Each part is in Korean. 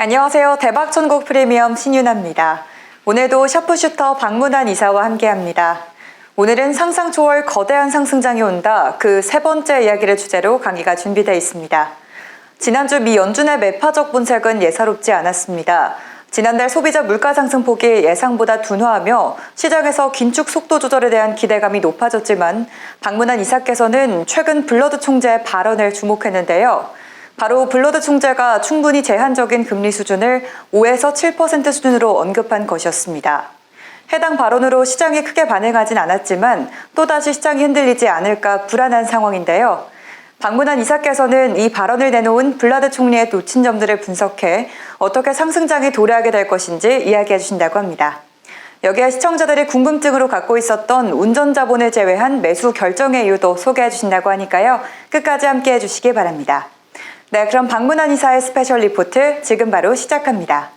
안녕하세요. 대박천국 프리미엄 신윤아입니다. 오늘도 샤프슈터 박문환 이사와 함께합니다. 오늘은 상상 초월 거대한 상승장이 온다. 그 세 번째 이야기를 주제로 강의가 준비되어 있습니다. 지난주 미 연준의 매파적 분석은 예사롭지 않았습니다. 지난달 소비자 물가 상승폭이 예상보다 둔화하며 시장에서 긴축 속도 조절에 대한 기대감이 높아졌지만 박문환 이사께서는 최근 블러드 총재의 발언을 주목했는데요. 바로 블러드 총재가 충분히 제한적인 금리 수준을 5에서 7% 수준으로 언급한 것이었습니다. 해당 발언으로 시장이 크게 반응하진 않았지만 또다시 시장이 흔들리지 않을까 불안한 상황인데요. 박문환 이사께서는 이 발언을 내놓은 블러드 총리의 놓친 점들을 분석해 어떻게 상승장이 도래하게 될 것인지 이야기해 주신다고 합니다. 여기에 시청자들이 궁금증으로 갖고 있었던 운전자본을 제외한 매수 결정의 이유도 소개해 주신다고 하니까요. 끝까지 함께해 주시기 바랍니다. 네, 그럼 박문환 이사의 스페셜 리포트 지금 바로 시작합니다.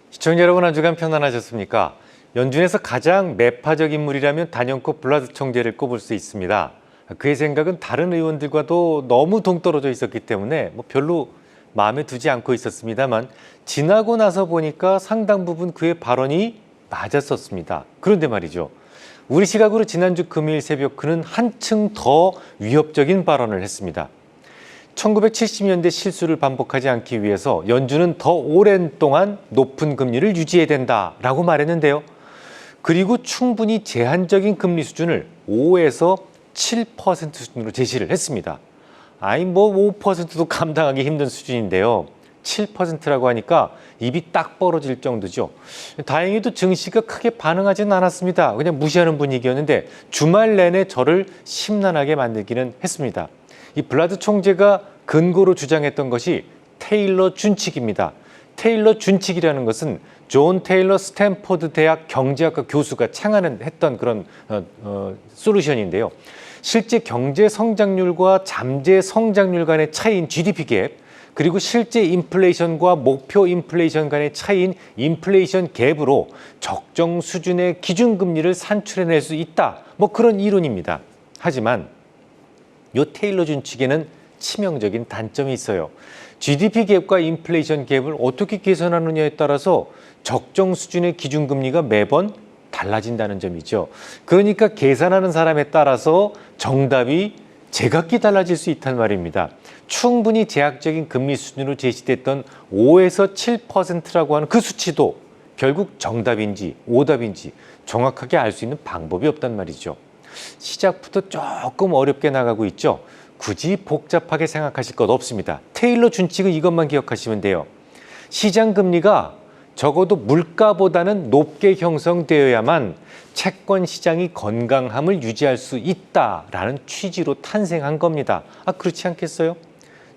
시청자 여러분, 한 주간 편안하셨습니까? 연준에서 가장 매파적 인물이라면 단연코 블러드 총재를 꼽을 수 있습니다. 그의 생각은 다른 의원들과도 너무 동떨어져 있었기 때문에 별로 마음에 두지 않고 있었습니다만 지나고 나서 보니까 상당 부분 그의 발언이 맞았었습니다. 그런데 말이죠. 우리 시각으로 지난주 금요일 새벽 그는 한층 더 위협적인 발언을 했습니다. 1970년대 실수를 반복하지 않기 위해서 연준은 더 오랜 동안 높은 금리를 유지해야 된다라고 말했는데요. 그리고 충분히 제한적인 금리 수준을 5에서 7% 수준으로 제시를 했습니다. 5%도 감당하기 힘든 수준인데요. 7%라고 하니까 입이 딱 벌어질 정도죠. 다행히도 증시가 크게 반응하지는 않았습니다. 그냥 무시하는 분위기였는데 주말 내내 저를 심란하게 만들기는 했습니다. 이 블러드 총재가 근거로 주장했던 것이 테일러 준칙입니다. 테일러 준칙이라는 것은 존 테일러 스탠포드 대학 경제학과 교수가 창안했던 그런 솔루션인데요. 실제 경제 성장률과 잠재 성장률 간의 차이인 GDP 갭, 그리고 실제 인플레이션과 목표 인플레이션 간의 차이인 인플레이션 갭으로 적정 수준의 기준금리를 산출해낼 수 있다. 그런 이론입니다. 하지만 이 테일러 준칙에는 치명적인 단점이 있어요. GDP 갭과 인플레이션 갭을 어떻게 계산하느냐에 따라서 적정 수준의 기준금리가 매번 달라진다는 점이죠. 그러니까 계산하는 사람에 따라서 정답이 제각기 달라질 수 있단 말입니다. 충분히 제약적인 금리 수준으로 제시됐던 5에서 7%라고 하는 그 수치도 결국 정답인지 오답인지 정확하게 알 수 있는 방법이 없단 말이죠. 시작부터 조금 어렵게 나가고 있죠. 굳이 복잡하게 생각하실 것 없습니다. 테일러 준칙은 이것만 기억하시면 돼요. 시장 금리가 적어도 물가보다는 높게 형성되어야만 채권 시장이 건강함을 유지할 수 있다라는 취지로 탄생한 겁니다. 그렇지 않겠어요?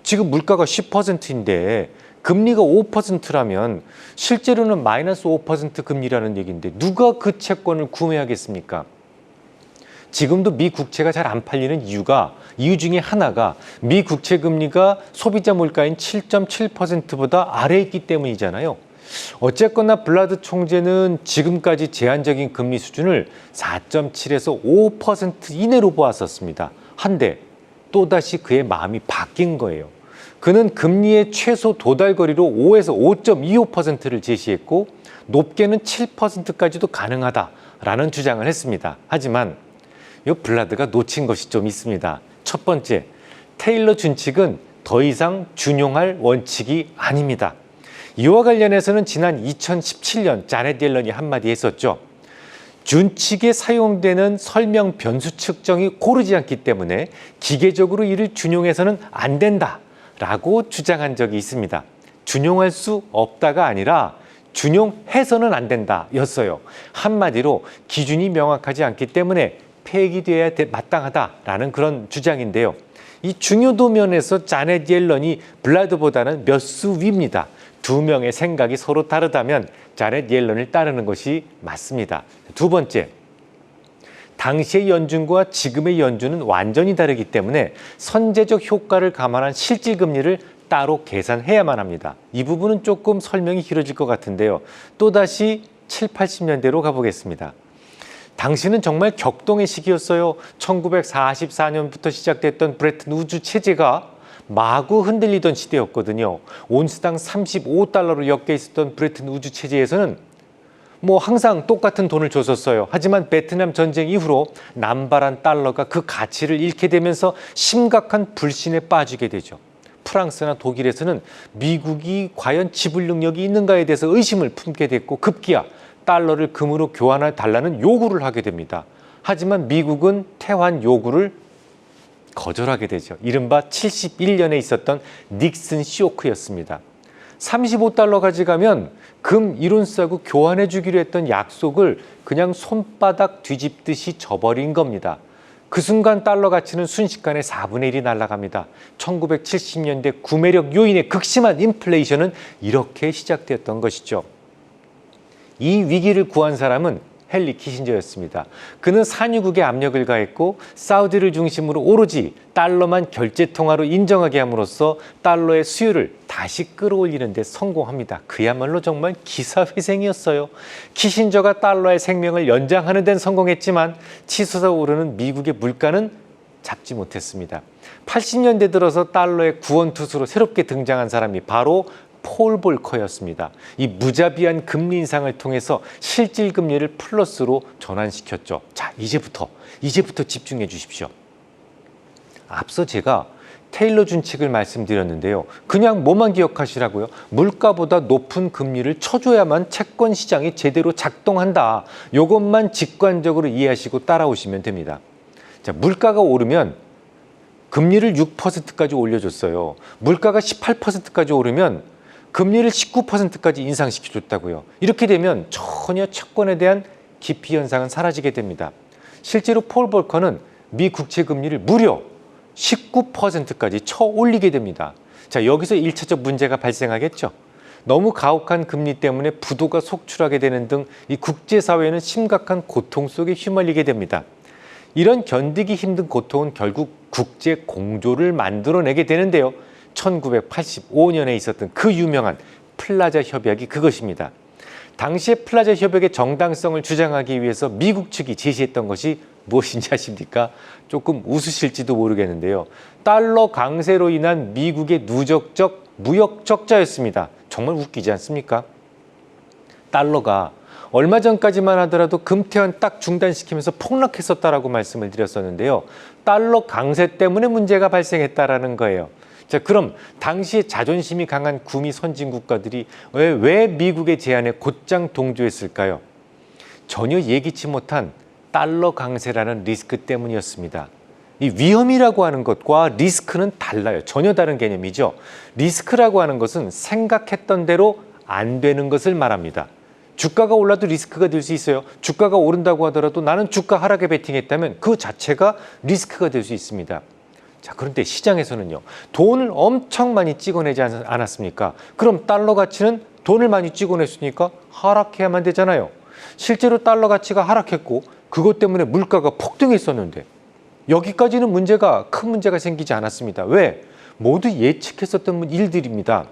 지금 물가가 10%인데 금리가 5%라면 실제로는 마이너스 5% 금리라는 얘기인데 누가 그 채권을 구매하겠습니까? 지금도 미 국채가 잘 안 팔리는 이유 중에 하나가 미 국채 금리가 소비자 물가인 7.7%보다 아래에 있기 때문이잖아요. 어쨌거나 블러드 총재는 지금까지 제한적인 금리 수준을 4.7에서 5% 이내로 보았었습니다. 한데 또다시 그의 마음이 바뀐 거예요. 그는 금리의 최소 도달거리로 5에서 5.25%를 제시했고 높게는 7%까지도 가능하다라는 주장을 했습니다. 하지만 이 블러드가 놓친 것이 좀 있습니다. 첫 번째, 테일러 준칙은 더 이상 준용할 원칙이 아닙니다. 이와 관련해서는 지난 2017년 자넷 옐런이 한마디 했었죠. 준칙에 사용되는 설명 변수 측정이 고르지 않기 때문에 기계적으로 이를 준용해서는 안 된다라고 주장한 적이 있습니다. 준용할 수 없다가 아니라 준용해서는 안 된다였어요. 한마디로 기준이 명확하지 않기 때문에 폐기돼야 마땅하다라는 그런 주장인데요. 이 중요도 면에서 자넷 옐런이 블러드보다는 몇 수 위입니다. 두 명의 생각이 서로 다르다면 자넷 옐런을 따르는 것이 맞습니다. 두 번째, 당시의 연준과 지금의 연준은 완전히 다르기 때문에 선제적 효과를 감안한 실질금리를 따로 계산해야만 합니다. 이 부분은 조금 설명이 길어질 것 같은데요. 또다시 7, 80년대로 가보겠습니다. 당시는 정말 격동의 시기였어요. 1944년부터 시작됐던 브레튼 우드 체제가 마구 흔들리던 시대였거든요. 온스당 35달러로 엮여 있었던 브레튼 우주 체제에서는 항상 똑같은 돈을 줬었어요. 하지만 베트남 전쟁 이후로 남발한 달러가 그 가치를 잃게 되면서 심각한 불신에 빠지게 되죠. 프랑스나 독일에서는 미국이 과연 지불 능력이 있는가에 대해서 의심을 품게 됐고 급기야 달러를 금으로 교환해 달라는 요구를 하게 됩니다. 하지만 미국은 퇴환 요구를 거절하게 되죠. 이른바 71년에 있었던 닉슨 쇼크였습니다. 35달러 가져가면 금 1온스하고 교환해 주기로 했던 약속을 그냥 손바닥 뒤집듯이 져버린 겁니다. 그 순간 달러 가치는 순식간에 4분의 1이 날아갑니다. 1970년대 구매력 요인의 극심한 인플레이션은 이렇게 시작되었던 것이죠. 이 위기를 구한 사람은 헨리 키신저였습니다. 그는 산유국에 압력을 가했고 사우디를 중심으로 오로지 달러만 결제 통화로 인정하게 함으로써 달러의 수요를 다시 끌어올리는 데 성공합니다. 그야말로 정말 기사회생이었어요. 키신저가 달러의 생명을 연장하는 데는 성공했지만 치솟아 오르는 미국의 물가는 잡지 못했습니다. 80년대 들어서 달러의 구원투수로 새롭게 등장한 사람이 바로 폴 볼커였습니다. 이 무자비한 금리 인상을 통해서 실질 금리를 플러스로 전환시켰죠. 자, 이제부터 집중해 주십시오. 앞서 제가 테일러 준칙을 말씀드렸는데요. 그냥 뭐만 기억하시라고요? 물가보다 높은 금리를 쳐줘야만 채권 시장이 제대로 작동한다. 이것만 직관적으로 이해하시고 따라오시면 됩니다. 자, 물가가 오르면 금리를 6%까지 올려줬어요. 물가가 18%까지 오르면 금리를 19%까지 인상시켜줬다고요. 이렇게 되면 전혀 채권에 대한 기피 현상은 사라지게 됩니다. 실제로 폴 볼커는 미 국채 금리를 무려 19%까지 쳐 올리게 됩니다. 자, 여기서 1차적 문제가 발생하겠죠. 너무 가혹한 금리 때문에 부도가 속출하게 되는 등 이 국제사회는 심각한 고통 속에 휘말리게 됩니다. 이런 견디기 힘든 고통은 결국 국제 공조를 만들어내게 되는데요. 1985년에 있었던 그 유명한 플라자 협약이 그것입니다. 당시에 플라자 협약의 정당성을 주장하기 위해서 미국 측이 제시했던 것이 무엇인지 아십니까? 조금 웃으실지도 모르겠는데요. 달러 강세로 인한 미국의 누적적 무역 적자였습니다. 정말 웃기지 않습니까? 달러가 얼마 전까지만 하더라도 금태환 딱 중단시키면서 폭락했었다라고 말씀을 드렸었는데요. 달러 강세 때문에 문제가 발생했다라는 거예요. 자, 그럼 당시에 자존심이 강한 구미 선진 국가들이 왜 미국의 제안에 곧장 동조했을까요? 전혀 예기치 못한 달러 강세라는 리스크 때문이었습니다. 이 위험이라고 하는 것과 리스크는 달라요. 전혀 다른 개념이죠. 리스크라고 하는 것은 생각했던 대로 안 되는 것을 말합니다. 주가가 올라도 리스크가 될 수 있어요. 주가가 오른다고 하더라도 나는 주가 하락에 베팅했다면 그 자체가 리스크가 될 수 있습니다. 자, 그런데 시장에서는요, 돈을 엄청 많이 찍어내지 않았습니까? 그럼 달러 가치는 돈을 많이 찍어냈으니까 하락해야만 되잖아요. 실제로 달러 가치가 하락했고 그것 때문에 물가가 폭등했었는데 여기까지는 큰 문제가 생기지 않았습니다. 왜? 모두 예측했었던 일들입니다.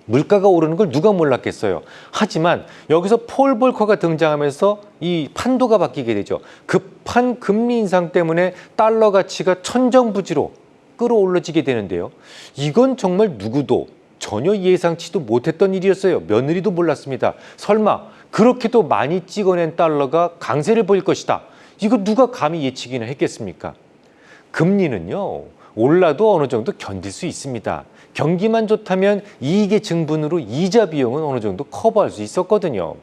물가가 오르는 걸 누가 몰랐겠어요. 하지만 여기서 폴 볼커가 등장하면서 이 판도가 바뀌게 되죠. 급한 금리 인상 때문에 달러 가치가 천정부지로 끌어올라지게 되는데요. 이건 정말 누구도 전혀 예상치도 못했던 일이었어요. 며느리도 몰랐습니다. 설마 그렇게도 많이 찍어낸 달러가 강세를 보일 것이다. 이거 누가 감히 예측이나 했겠습니까? 금리는요, 올라도 어느 정도 견딜 수 있습니다. 경기만 좋다면 이익의 증분으로 이자 비용은 어느 정도 커버할 수 있었거든요.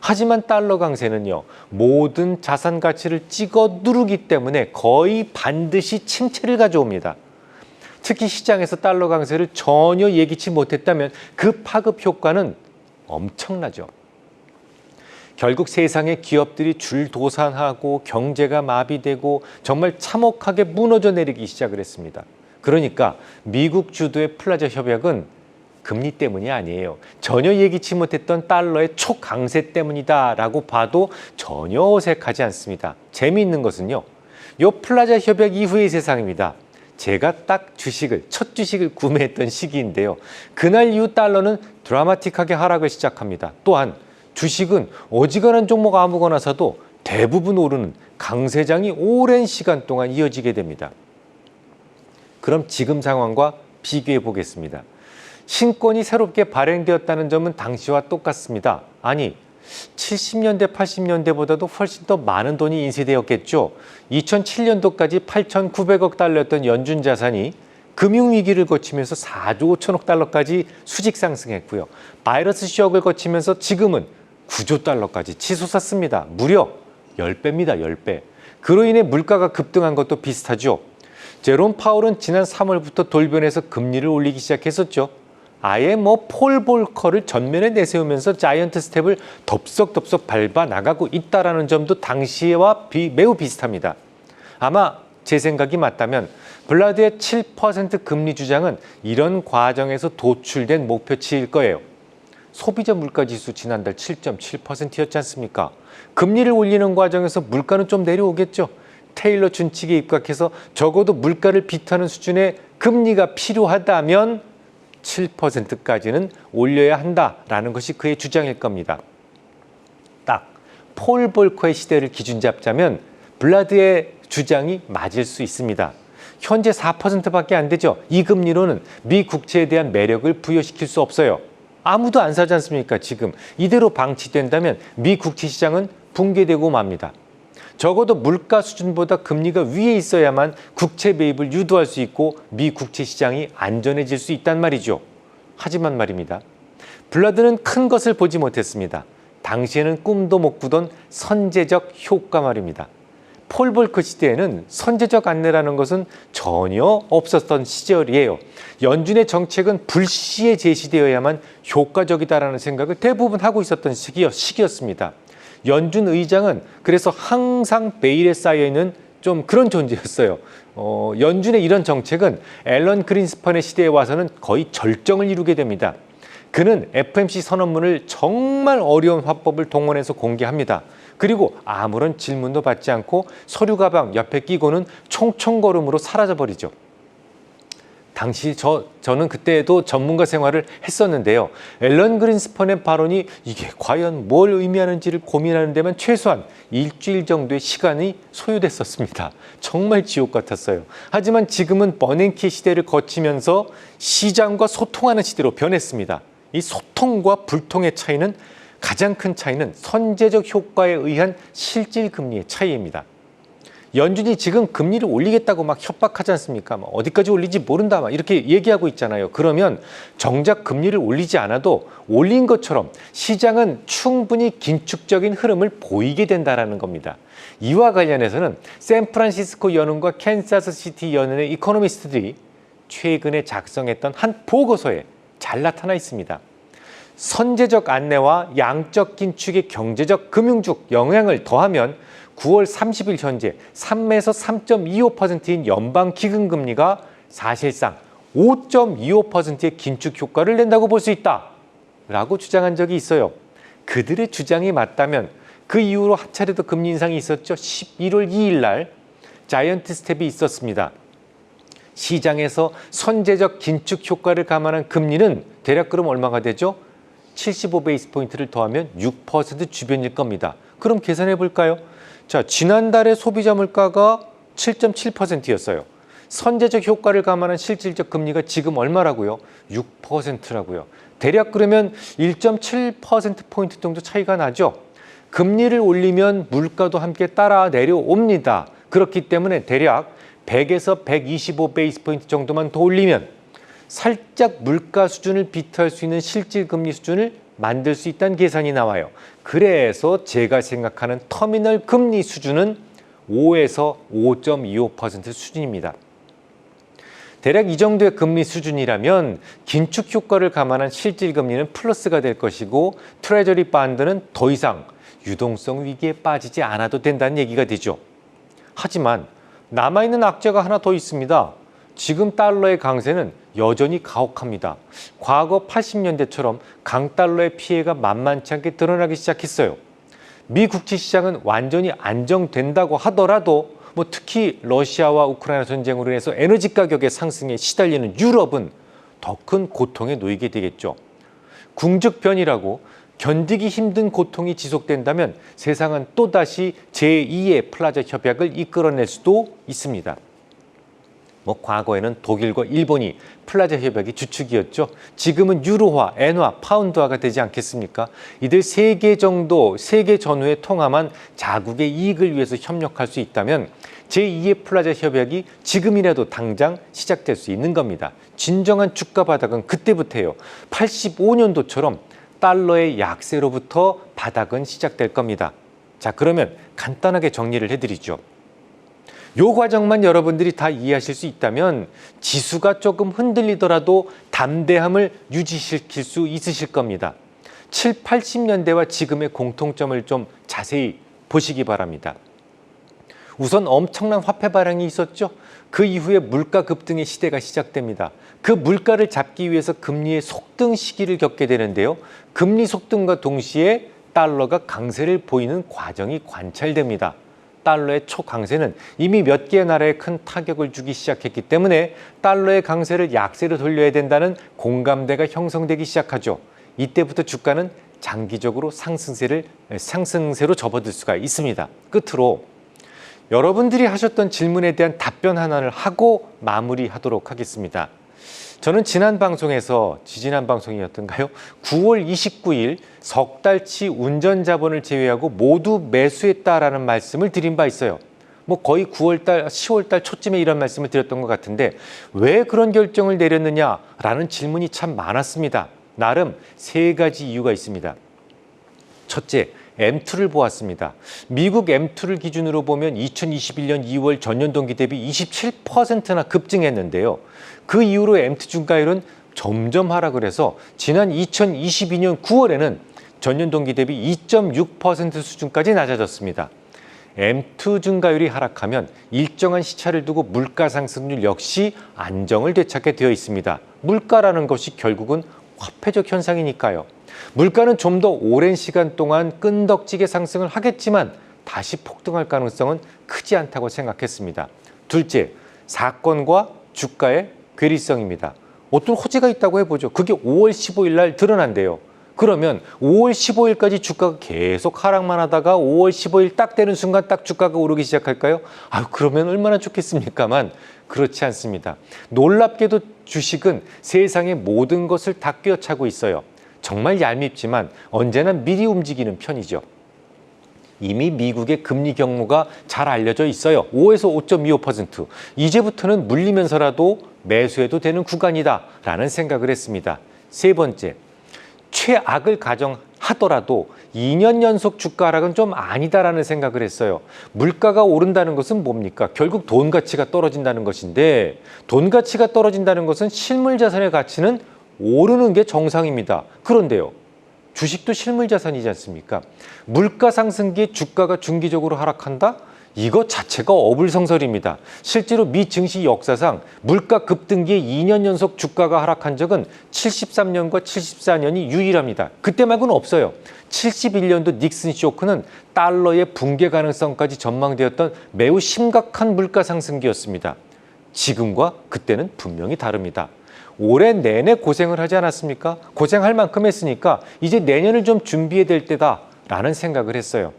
하지만 달러 강세는요, 모든 자산 가치를 찍어 누르기 때문에 거의 반드시 침체를 가져옵니다. 특히 시장에서 달러 강세를 전혀 예기치 못했다면 그 파급 효과는 엄청나죠. 결국 세상의 기업들이 줄도산하고 경제가 마비되고 정말 참혹하게 무너져 내리기 시작을 했습니다. 그러니까 미국 주도의 플라자 협약은 금리 때문이 아니에요. 전혀 예기치 못했던 달러의 초강세 때문이다라고 봐도 전혀 어색하지 않습니다. 재미있는 것은요, 이 플라자 협약 이후의 세상입니다. 제가 딱 첫 주식을 구매했던 시기인데요. 그날 이후 달러는 드라마틱하게 하락을 시작합니다. 또한 주식은 어지간한 종목 아무거나 사도 대부분 오르는 강세장이 오랜 시간 동안 이어지게 됩니다. 그럼 지금 상황과 비교해 보겠습니다. 신권이 새롭게 발행되었다는 점은 당시와 똑같습니다. 아니, 70년대, 80년대보다도 훨씬 더 많은 돈이 인쇄되었겠죠. 2007년도까지 8,900억 달러였던 연준 자산이 금융위기를 거치면서 4조 5천억 달러까지 수직 상승했고요. 바이러스 쇼크를 거치면서 지금은 9조 달러까지 치솟았습니다. 무려 10배입니다. 10배. 그로 인해 물가가 급등한 것도 비슷하죠. 제롬 파월은 지난 3월부터 돌변해서 금리를 올리기 시작했었죠. 아예 폴 볼커를 전면에 내세우면서 자이언트 스텝을 덥석덥석 밟아 나가고 있다는 점도 당시와 매우 비슷합니다. 아마 제 생각이 맞다면 블라드의 7% 금리 주장은 이런 과정에서 도출된 목표치일 거예요. 소비자 물가지수 지난달 7.7%였지 않습니까? 금리를 올리는 과정에서 물가는 좀 내려오겠죠. 테일러 준칙에 입각해서 적어도 물가를 비트하는 수준의 금리가 필요하다면 7%까지는 올려야 한다라는 것이 그의 주장일 겁니다. 딱 폴 볼커의 시대를 기준 잡자면 블라드의 주장이 맞을 수 있습니다. 현재 4%밖에 안 되죠. 이 금리로는 미 국채에 대한 매력을 부여시킬 수 없어요. 아무도 안 사지 않습니까? 지금 이대로 방치된다면 미 국채 시장은 붕괴되고 맙니다. 적어도 물가 수준보다 금리가 위에 있어야만 국채 매입을 유도할 수 있고 미 국채 시장이 안전해질 수 있단 말이죠. 하지만 말입니다. 블라드는 큰 것을 보지 못했습니다. 당시에는 꿈도 못 꾸던 선제적 효과 말입니다. 폴 볼커 시대에는 선제적 안내라는 것은 전혀 없었던 시절이에요. 연준의 정책은 불시에 제시되어야만 효과적이다라는 생각을 대부분 하고 있었던 시기였습니다. 연준 의장은 그래서 항상 베일에 쌓여있는 좀 그런 존재였어요. 연준의 이런 정책은 앨런 그린스펀의 시대에 와서는 거의 절정을 이루게 됩니다. 그는 FMC 선언문을 정말 어려운 화법을 동원해서 공개합니다. 그리고 아무런 질문도 받지 않고 서류 가방 옆에 끼고는 총총걸음으로 사라져버리죠. 당시 저는 그때도 전문가 생활을 했었는데요. 앨런 그린스펀의 발언이 이게 과연 뭘 의미하는지를 고민하는 데만 최소한 일주일 정도의 시간이 소요됐었습니다. 정말 지옥 같았어요. 하지만 지금은 버냉키 시대를 거치면서 시장과 소통하는 시대로 변했습니다. 이 소통과 불통의 차이는 가장 큰 차이는 선제적 효과에 의한 실질 금리의 차이입니다. 연준이 지금 금리를 올리겠다고 막 협박하지 않습니까? 어디까지 올리지 모른다 막 이렇게 얘기하고 있잖아요. 그러면 정작 금리를 올리지 않아도 올린 것처럼 시장은 충분히 긴축적인 흐름을 보이게 된다는 겁니다. 이와 관련해서는 샌프란시스코 연은과 캔사스시티 연은의 이코노미스트들이 최근에 작성했던 한 보고서에 잘 나타나 있습니다. 선제적 안내와 양적 긴축의 경제적 금융적 영향을 더하면 9월 30일 현재 3에서 3.25%인 연방 기금금리가 사실상 5.25%의 긴축 효과를 낸다고 볼 수 있다라고 주장한 적이 있어요. 그들의 주장이 맞다면 그 이후로 한 차례 더 금리 인상이 있었죠. 11월 2일 날 자이언트 스텝이 있었습니다. 시장에서 선제적 긴축 효과를 감안한 금리는 대략 그럼 얼마가 되죠? 75베이스 포인트를 더하면 6% 주변일 겁니다. 그럼 계산해 볼까요? 자, 지난달에 소비자 물가가 7.7%였어요. 선제적 효과를 감안한 실질적 금리가 지금 얼마라고요? 6%라고요. 대략 그러면 1.7%포인트 정도 차이가 나죠. 금리를 올리면 물가도 함께 따라 내려옵니다. 그렇기 때문에 대략 100에서 125베이스 포인트 정도만 더 올리면 살짝 물가 수준을 비트할 수 있는 실질 금리 수준을 만들 수 있다는 계산이 나와요. 그래서 제가 생각하는 터미널 금리 수준은 5에서 5.25% 수준입니다. 대략 이 정도의 금리 수준이라면 긴축 효과를 감안한 실질 금리는 플러스가 될 것이고 트레저리 펀드는 더 이상 유동성 위기에 빠지지 않아도 된다는 얘기가 되죠. 하지만 남아있는 악재가 하나 더 있습니다. 지금 달러의 강세는 여전히 가혹합니다. 과거 80년대처럼 강달러의 피해가 만만치 않게 드러나기 시작했어요. 미 국채 시장은 완전히 안정된다고 하더라도 특히 러시아와 우크라이나 전쟁으로 인해서 에너지 가격의 상승에 시달리는 유럽은 더 큰 고통에 놓이게 되겠죠. 궁극변이라고 견디기 힘든 고통이 지속된다면 세상은 또다시 제2의 플라자 협약을 이끌어낼 수도 있습니다. 과거에는 독일과 일본이 플라자 협약의 주축이었죠. 지금은 유로화, 엔화, 파운드화가 되지 않겠습니까? 이들 3개 정도, 3개 전후의 통화만 자국의 이익을 위해서 협력할 수 있다면 제2의 플라자 협약이 지금이라도 당장 시작될 수 있는 겁니다. 진정한 주가 바닥은 그때부터예요. 85년도처럼 달러의 약세로부터 바닥은 시작될 겁니다. 자, 그러면 간단하게 정리를 해드리죠. 요 과정만 여러분들이 다 이해하실 수 있다면 지수가 조금 흔들리더라도 담대함을 유지시킬 수 있으실 겁니다. 7, 80년대와 지금의 공통점을 좀 자세히 보시기 바랍니다. 우선 엄청난 화폐 발행이 있었죠. 그 이후에 물가 급등의 시대가 시작됩니다. 그 물가를 잡기 위해서 금리의 속등 시기를 겪게 되는데요. 금리 속등과 동시에 달러가 강세를 보이는 과정이 관찰됩니다. 달러의 초강세는 이미 몇 개의 나라에 큰 타격을 주기 시작했기 때문에 달러의 강세를 약세로 돌려야 된다는 공감대가 형성되기 시작하죠. 이때부터 주가는 장기적으로 상승세로 접어들 수가 있습니다. 끝으로 여러분들이 하셨던 질문에 대한 답변 하나를 하고 마무리하도록 하겠습니다. 저는 지지난 방송이었던가요? 9월 29일 석 달치 운전 자본을 제외하고 모두 매수했다라는 말씀을 드린 바 있어요. 거의 9월달, 10월달 초쯤에 이런 말씀을 드렸던 것 같은데 왜 그런 결정을 내렸느냐라는 질문이 참 많았습니다. 나름 3가지 이유가 있습니다. 첫째, M2를 보았습니다. 미국 M2를 기준으로 보면 2021년 2월 전년 동기 대비 27%나 급증했는데요. 그 이후로 M2 중가율은 점점 하락을 해서 지난 2022년 9월에는 전년 동기 대비 2.6% 수준까지 낮아졌습니다. M2 증가율이 하락하면 일정한 시차를 두고 물가 상승률 역시 안정을 되찾게 되어 있습니다. 물가라는 것이 결국은 화폐적 현상이니까요. 물가는 좀 더 오랜 시간 동안 끈덕지게 상승을 하겠지만 다시 폭등할 가능성은 크지 않다고 생각했습니다. 둘째, 사건과 주가의 괴리성입니다. 어떤 호재가 있다고 해보죠. 그게 5월 15일 날 드러난대요. 그러면 5월 15일까지 주가가 계속 하락만 하다가 5월 15일 딱 되는 순간 딱 주가가 오르기 시작할까요? 그러면 얼마나 좋겠습니까만 그렇지 않습니다. 놀랍게도 주식은 세상의 모든 것을 다 꿰차고 있어요. 정말 얄밉지만 언제나 미리 움직이는 편이죠. 이미 미국의 금리 경로가 잘 알려져 있어요. 5에서 5.25%. 이제부터는 물리면서라도 매수해도 되는 구간이다라는 생각을 했습니다. 세 번째, 최악을 가정하더라도 2년 연속 주가 하락은 좀 아니다라는 생각을 했어요. 물가가 오른다는 것은 뭡니까? 결국 돈 가치가 떨어진다는 것인데 돈 가치가 떨어진다는 것은 실물 자산의 가치는 오르는 게 정상입니다. 그런데요, 주식도 실물 자산이지 않습니까? 물가 상승기에 주가가 중기적으로 하락한다? 이거 자체가 어불성설입니다. 실제로 미 증시 역사상 물가 급등기에 2년 연속 주가가 하락한 적은 73년과 74년이 유일합니다. 그때 말고는 없어요. 71년도 닉슨 쇼크는 달러의 붕괴 가능성까지 전망되었던 매우 심각한 물가 상승기였습니다. 지금과 그때는 분명히 다릅니다. 올해 내내 고생을 하지 않았습니까? 고생할 만큼 했으니까 이제 내년을 좀 준비해야 될 때다라는 생각을 했어요.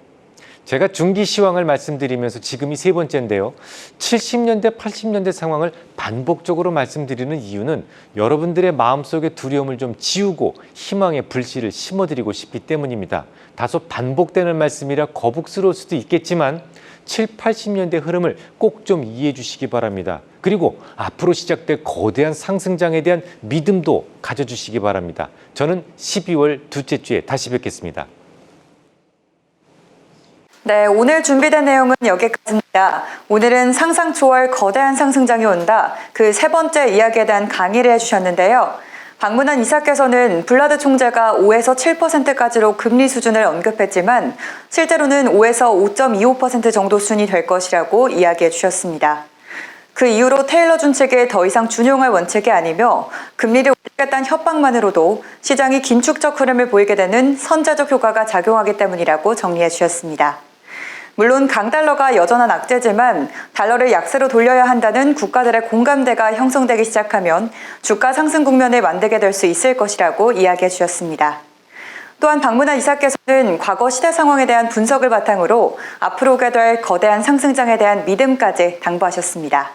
제가 중기 시황을 말씀드리면서 지금이 3번째인데요. 70년대, 80년대 상황을 반복적으로 말씀드리는 이유는 여러분들의 마음속의 두려움을 좀 지우고 희망의 불씨를 심어드리고 싶기 때문입니다. 다소 반복되는 말씀이라 거북스러울 수도 있겠지만 7, 80년대 흐름을 꼭 좀 이해해 주시기 바랍니다. 그리고 앞으로 시작될 거대한 상승장에 대한 믿음도 가져주시기 바랍니다. 저는 12월 둘째 주에 다시 뵙겠습니다. 네, 오늘 준비된 내용은 여기까지입니다. 오늘은 상상 초월 거대한 상승장이 온다. 그 3번째 이야기에 대한 강의를 해주셨는데요. 박문환 이사께서는 블라드 총재가 5에서 7%까지로 금리 수준을 언급했지만 실제로는 5에서 5.25% 정도 수준이 될 것이라고 이야기해 주셨습니다. 그 이후로 테일러 준 측에 더 이상 준용할 원칙이 아니며 금리를 올리겠다는 협박만으로도 시장이 긴축적 흐름을 보이게 되는 선제적 효과가 작용하기 때문이라고 정리해 주셨습니다. 물론 강달러가 여전한 악재지만 달러를 약세로 돌려야 한다는 국가들의 공감대가 형성되기 시작하면 주가 상승 국면을 만들게 될 수 있을 것이라고 이야기해 주셨습니다. 또한 박문환 이사께서는 과거 시대 상황에 대한 분석을 바탕으로 앞으로 오게 될 거대한 상승장에 대한 믿음까지 당부하셨습니다.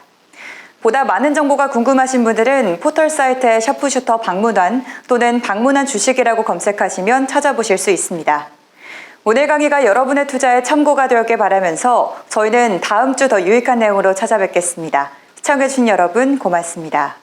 보다 많은 정보가 궁금하신 분들은 포털 사이트의 샤프슈터 방문한 또는 방문한 주식이라고 검색하시면 찾아보실 수 있습니다. 오늘 강의가 여러분의 투자에 참고가 되었길 바라면서 저희는 다음 주 더 유익한 내용으로 찾아뵙겠습니다. 시청해주신 여러분 고맙습니다.